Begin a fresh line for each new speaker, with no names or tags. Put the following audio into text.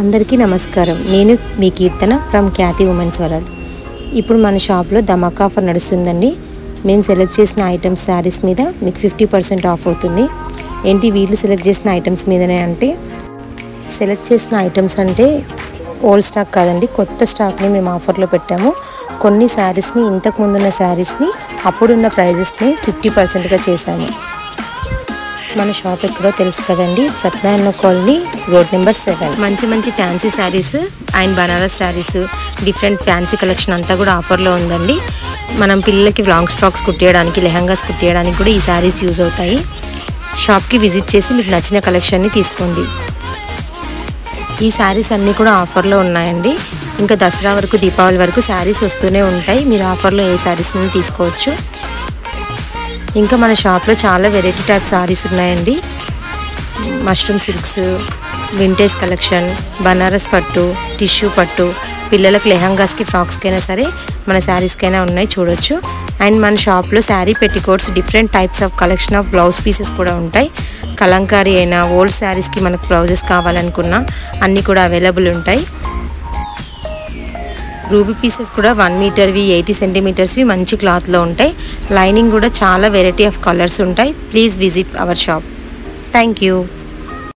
అందరికీ నమస్కారం. నేను మీ కీర్తన ఫ్రమ్ ఖ్యాతి ఉమెన్స్ వరల్డ్. ఇప్పుడు మన షాప్లో ధమాకా ఆఫర్ నడుస్తుందండి. మేము సెలెక్ట్ చేసిన ఐటమ్స్ శారీస్ మీద మీకు 50% ఆఫ్ అవుతుంది. ఏంటి వీళ్ళు సెలెక్ట్ చేసిన ఐటమ్స్ మీదనే అంటే, సెలెక్ట్ చేసిన ఐటమ్స్ అంటే ఓల్డ్ స్టాక్ కాదండి, కొత్త స్టాక్ని మేము ఆఫర్లో పెట్టాము. కొన్ని శారీస్ని, ఇంతకు ముందున్న శారీస్ని అప్పుడున్న ప్రైజెస్ని 50%గా చేశాము. మన షాప్ ఎక్కడో తెలుసు కదండి, సత్యనారాయణ కాలనీ, రోడ్ నెంబర్ 7. మంచి fancy saris and Banaras saris, different fancy collection అంతా కూడా ఆఫర్లో ఉందండి. మనం పిల్లలకి లాంగ్ ఫ్రాక్స్ కుట్టేయడానికి, లెహంగాస్ కుట్టేయడానికి కూడా ఈ శారీస్ యూజ్ అవుతాయి. షాప్కి విజిట్ చేసి మీకు నచ్చిన కలెక్షన్ని తీసుకోండి. ఈ శారీస్ అన్నీ కూడా ఆఫర్లో ఉన్నాయండి. ఇంకా దసరా వరకు, దీపావళి వరకు శారీస్ వస్తూనే ఉంటాయి. మీరు ఆఫర్లో ఏ శారీస్ని తీసుకోవచ్చు. ఇంకా మన షాప్లో చాలా వెరైటీ టైప్ శారీస్ ఉన్నాయండి. Mushroom silks, vintage collection, Banaras పట్టు, టిష్యూ పట్టు, పిల్లలకు లెహంగాస్కి, ఫ్రాక్స్కైనా సరే మన శారీస్కైనా ఉన్నాయి, చూడొచ్చు. అండ్ మన షాప్లో sari petticoats, different types of collection of blouse pieces కూడా ఉంటాయి. కలంకారీ అయినా, ఓల్డ్ శారీస్కి మనకు బ్లౌజెస్ కావాలనుకున్నా అన్నీ కూడా అవైలబుల్ ఉంటాయి. రూబీ పీసెస్ కూడా 1 మీటర్వి, 80 సెంటీమీటర్స్వి మంచి క్లాత్లో ఉంటాయి. లైనింగ్ కూడా చాలా వెరైటీ ఆఫ్ కలర్స్ ఉంటాయి. Please visit our shop. Thank you.